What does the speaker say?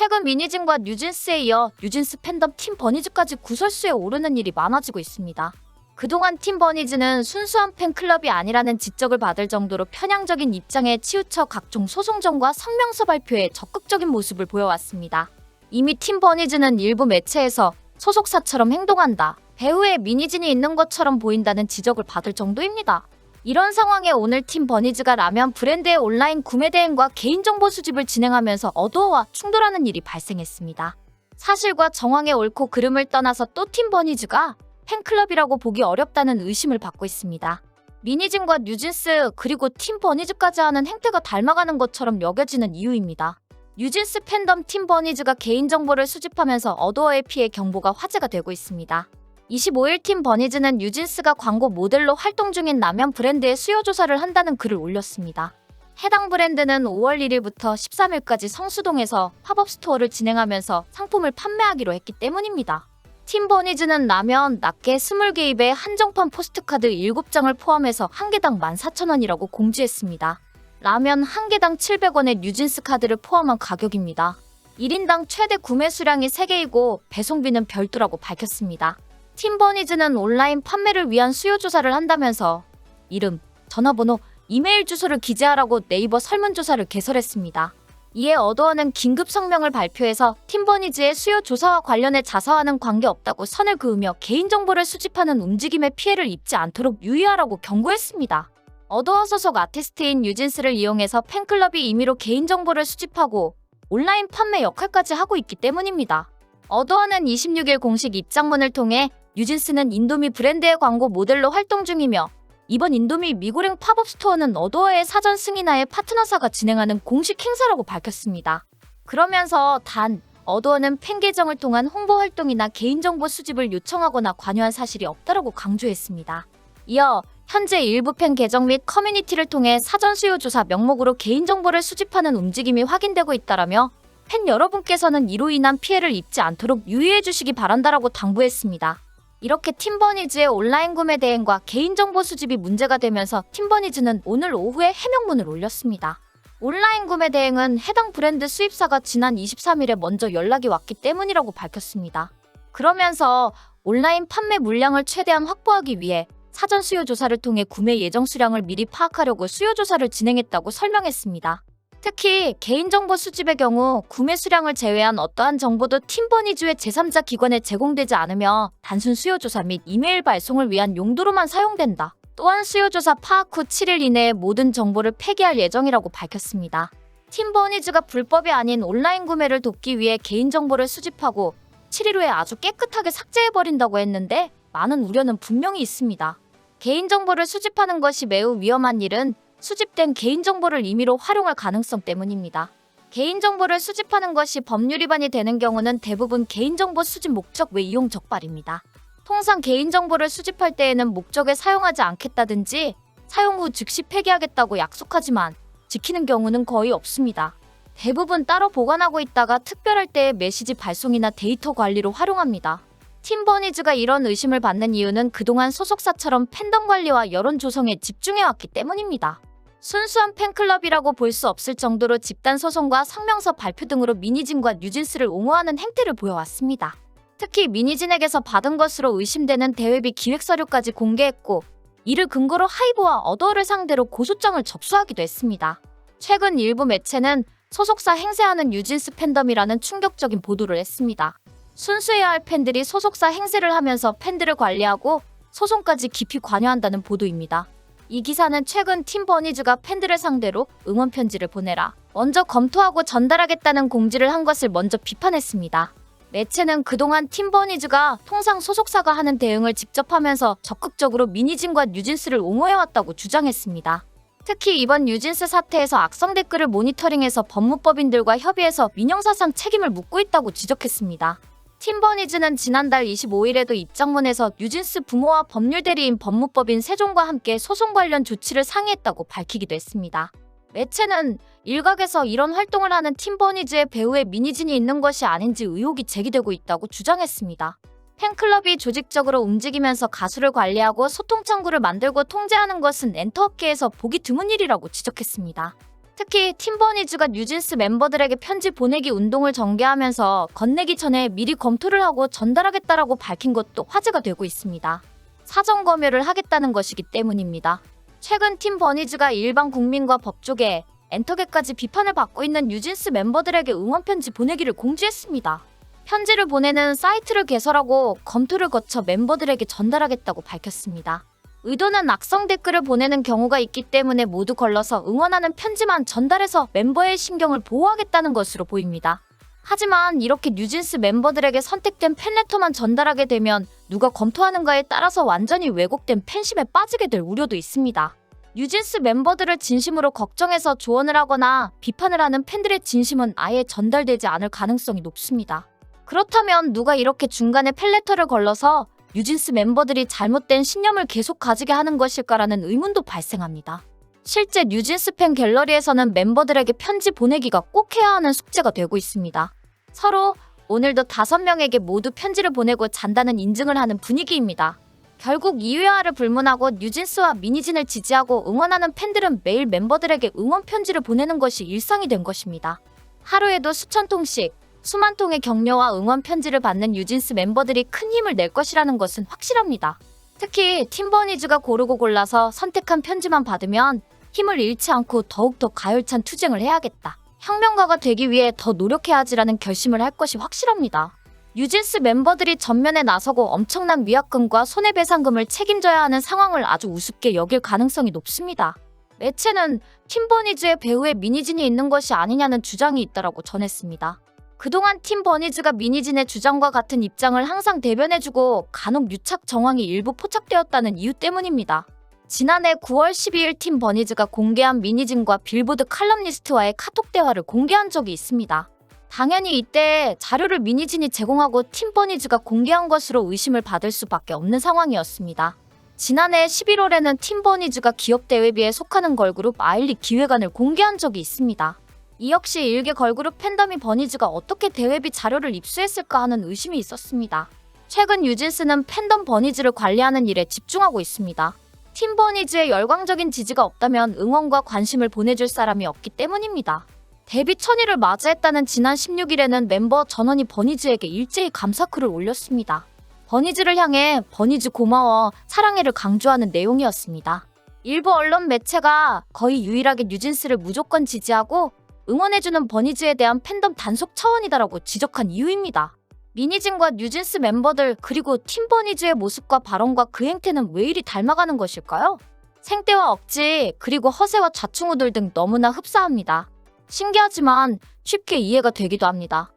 최근 미니진과 뉴진스에 이어 뉴진스 팬덤 팀 버니즈까지 구설수에 오르는 일이 많아지고 있습니다. 그동안 팀 버니즈는 순수한 팬클럽이 아니라는 지적을 받을 정도로 편향적인 입장에 치우쳐 각종 소송전과 성명서 발표에 적극적인 모습을 보여왔습니다. 이미 팀 버니즈는 일부 매체에서 소속사처럼 행동한다, 배우에 미니진이 있는 것처럼 보인다는 지적을 받을 정도입니다. 이런 상황에 오늘 팀 버니즈가 라면 브랜드의 온라인 구매 대행과 개인정보 수집을 진행하면서 어도어와 충돌하는 일이 발생했습니다. 사실과 정황의 옳고 그름을 떠나서 또 팀 버니즈가 팬클럽이라고 보기 어렵다는 의심을 받고 있습니다. 미니진과 뉴진스 그리고 팀 버니즈까지 하는 행태가 닮아가는 것처럼 여겨지는 이유입니다. 뉴진스 팬덤 팀 버니즈가 개인정보를 수집하면서 어도어의 피해 경보가 화제가 되고 있습니다. 25일 팀 버니즈는 뉴진스가 광고 모델로 활동 중인 라면 브랜드의 수요 조사를 한다는 글을 올렸습니다. 해당 브랜드는 5월 1일부터 13일까지 성수동에서 팝업 스토어를 진행하면서 상품을 판매하기로 했기 때문입니다. 팀 버니즈는 라면, 낱개 20개입에 한정판 포스트카드 7장을 포함해서 한 개당 14,000원이라고 공지했습니다. 라면 한 개당 700원의 뉴진스 카드를 포함한 가격입니다. 1인당 최대 구매 수량이 3개이고 배송비는 별도라고 밝혔습니다. 팀 버니즈는 온라인 판매를 위한 수요 조사를 한다면서 이름, 전화번호, 이메일 주소를 기재하라고 네이버 설문조사를 개설했습니다. 이에 어도어는 긴급 성명을 발표해서 팀 버니즈의 수요 조사와 관련해 자사와는 관계없다고 선을 그으며 개인정보를 수집하는 움직임에 피해를 입지 않도록 유의하라고 경고했습니다. 어도어 소속 아티스트인 뉴진스를 이용해서 팬클럽이 임의로 개인정보를 수집하고 온라인 판매 역할까지 하고 있기 때문입니다. 어도어는 26일 공식 입장문을 통해 뉴진스는 인도미 브랜드의 광고 모델로 활동 중이며 이번 인도미 미고랭 팝업 스토어는 어도어의 사전 승인하에 파트너사가 진행하는 공식 행사라고 밝혔습니다. 그러면서 단, 어도어는 팬 계정을 통한 홍보 활동이나 개인정보 수집을 요청하거나 관여한 사실이 없다라고 강조했습니다. 이어 현재 일부 팬 계정 및 커뮤니티를 통해 사전 수요 조사 명목으로 개인정보를 수집하는 움직임이 확인되고 있다라며 팬 여러분께서는 이로 인한 피해를 입지 않도록 유의해 주시기 바란다라고 당부했습니다. 이렇게 팀 버니즈의 온라인 구매 대행과 개인정보 수집이 문제가 되면서 팀 버니즈는 오늘 오후에 해명문을 올렸습니다. 온라인 구매 대행은 해당 브랜드 수입사가 지난 23일에 먼저 연락이 왔기 때문이라고 밝혔습니다. 그러면서 온라인 판매 물량을 최대한 확보하기 위해 사전 수요 조사를 통해 구매 예정 수량을 미리 파악하려고 수요 조사를 진행했다고 설명했습니다. 특히 개인정보 수집의 경우 구매 수량을 제외한 어떠한 정보도 팀 버니즈의 제3자 기관에 제공되지 않으며 단순 수요조사 및 이메일 발송을 위한 용도로만 사용된다. 또한 수요조사 파악 후 7일 이내에 모든 정보를 폐기할 예정이라고 밝혔습니다. 팀 버니즈가 불법이 아닌 온라인 구매를 돕기 위해 개인정보를 수집하고 7일 후에 아주 깨끗하게 삭제해버린다고 했는데 많은 우려는 분명히 있습니다. 개인정보를 수집하는 것이 매우 위험한 일은 수집된 개인정보를 임의로 활용할 가능성 때문입니다. 개인정보를 수집하는 것이 법률 위반이 되는 경우는 대부분 개인정보 수집 목적 외 이용 적발입니다. 통상 개인정보를 수집할 때에는 목적에 사용하지 않겠다든지 사용 후 즉시 폐기하겠다고 약속하지만 지키는 경우는 거의 없습니다. 대부분 따로 보관하고 있다가 특별할 때의 메시지 발송이나 데이터 관리로 활용합니다. 팀 버니즈가 이런 의심을 받는 이유는 그동안 소속사처럼 팬덤 관리와 여론 조성에 집중해왔기 때문입니다. 순수한 팬클럽이라고 볼 수 없을 정도로 집단 소송과 성명서 발표 등으로 미니진과 뉴진스를 옹호하는 행태를 보여왔습니다. 특히 미니진에게서 받은 것으로 의심되는 대회비 기획 서류까지 공개했고 이를 근거로 하이브와 어도어를 상대로 고소장을 접수하기도 했습니다. 최근 일부 매체는 소속사 행세하는 뉴진스 팬덤이라는 충격적인 보도를 했습니다. 순수해야 할 팬들이 소속사 행세를 하면서 팬들을 관리하고 소송까지 깊이 관여한다는 보도입니다. 이 기사는 최근 팀 버니즈가 팬들을 상대로 응원 편지를 보내라, 먼저 검토하고 전달하겠다는 공지를 한 것을 먼저 비판했습니다. 매체는 그동안 팀 버니즈가 통상 소속사가 하는 대응을 직접 하면서 적극적으로 미니진과 뉴진스를 옹호해왔다고 주장했습니다. 특히 이번 뉴진스 사태에서 악성 댓글을 모니터링해서 법무법인들과 협의해서 민형사상 책임을 묻고 있다고 지적했습니다. 팀 버니즈는 지난달 25일에도 입장문에서 뉴진스 부모와 법률 대리인 법무법인 세종과 함께 소송 관련 조치를 상의했다고 밝히기도 했습니다. 매체는 일각에서 이런 활동을 하는 팀 버니즈의 배우에 미니진이 있는 것이 아닌지 의혹이 제기되고 있다고 주장했습니다. 팬클럽이 조직적으로 움직이면서 가수를 관리하고 소통 창구를 만들고 통제하는 것은 엔터업계에서 보기 드문 일이라고 지적했습니다. 특히 팀버니즈가 뉴진스 멤버들에게 편지 보내기 운동을 전개하면서 건네기 전에 미리 검토를 하고 전달하겠다라고 밝힌 것도 화제가 되고 있습니다. 사전 검열을 하겠다는 것이기 때문입니다. 최근 팀버니즈가 일반 국민과 법조계, 엔터계까지 비판을 받고 있는 뉴진스 멤버들에게 응원 편지 보내기를 공지했습니다. 편지를 보내는 사이트를 개설하고 검토를 거쳐 멤버들에게 전달하겠다고 밝혔습니다. 의도는 악성 댓글을 보내는 경우가 있기 때문에 모두 걸러서 응원하는 편지만 전달해서 멤버의 신경을 보호하겠다는 것으로 보입니다. 하지만 이렇게 뉴진스 멤버들에게 선택된 팬레터만 전달하게 되면 누가 검토하는가에 따라서 완전히 왜곡된 팬심에 빠지게 될 우려도 있습니다. 뉴진스 멤버들을 진심으로 걱정해서 조언을 하거나 비판을 하는 팬들의 진심은 아예 전달되지 않을 가능성이 높습니다. 그렇다면 누가 이렇게 중간에 팬레터를 걸러서 뉴진스 멤버들이 잘못된 신념을 계속 가지게 하는 것일까라는 의문도 발생합니다. 실제 뉴진스 팬 갤러리에서는 멤버들에게 편지 보내기가 꼭 해야 하는 숙제가 되고 있습니다. 서로 오늘도 5명에게 모두 편지를 보내고 잔다는 인증을 하는 분위기입니다. 결국 이유야를 불문하고 뉴진스와 미니진을 지지하고 응원하는 팬들은 매일 멤버들에게 응원 편지를 보내는 것이 일상이 된 것입니다. 하루에도 수천 통씩 수만 통의 격려와 응원 편지를 받는 뉴진스 멤버들이 큰 힘을 낼 것이라는 것은 확실합니다. 특히 팀버니즈가 고르고 골라서 선택한 편지만 받으면 힘을 잃지 않고 더욱더 가열찬 투쟁을 해야겠다. 혁명가가 되기 위해 더 노력해야 하지라는 결심을 할 것이 확실합니다. 뉴진스 멤버들이 전면에 나서고 엄청난 위약금과 손해배상금을 책임져야 하는 상황을 아주 우습게 여길 가능성이 높습니다. 매체는 팀버니즈의 배후에 미니진이 있는 것이 아니냐는 주장이 있다고 전했습니다. 그동안 팀버니즈가 미니진의 주장과 같은 입장을 항상 대변해주고 간혹 유착 정황이 일부 포착되었다는 이유 때문입니다. 지난해 9월 12일 팀버니즈가 공개한 미니진과 빌보드 칼럼니스트와의 카톡 대화를 공개한 적이 있습니다. 당연히 이때 자료를 미니진이 제공하고 팀버니즈가 공개한 것으로 의심을 받을 수밖에 없는 상황이었습니다. 지난해 11월에는 팀버니즈가 기업 대회비에 속하는 걸그룹 아일리 기획안을 공개한 적이 있습니다. 이 역시 일개 걸그룹 팬덤이 버니즈가 어떻게 대회비 자료를 입수했을까 하는 의심이 있었습니다. 최근 뉴진스는 팬덤 버니즈를 관리하는 일에 집중하고 있습니다. 팀 버니즈의 열광적인 지지가 없다면 응원과 관심을 보내줄 사람이 없기 때문입니다. 데뷔 1000일을 맞이했다는 지난 16일에는 멤버 전원이 버니즈에게 일제히 감사글을 올렸습니다. 버니즈를 향해 버니즈 고마워, 사랑해를 강조하는 내용이었습니다. 일부 언론 매체가 거의 유일하게 뉴진스를 무조건 지지하고 응원해주는 버니즈에 대한 팬덤 단속 차원이다라고 지적한 이유입니다. 미니진과 뉴진스 멤버들 그리고 팀 버니즈의 모습과 발언과 그 행태는 왜 이리 닮아가는 것일까요? 생떼와 억지 그리고 허세와 좌충우돌 등 너무나 흡사합니다. 신기하지만 쉽게 이해가 되기도 합니다.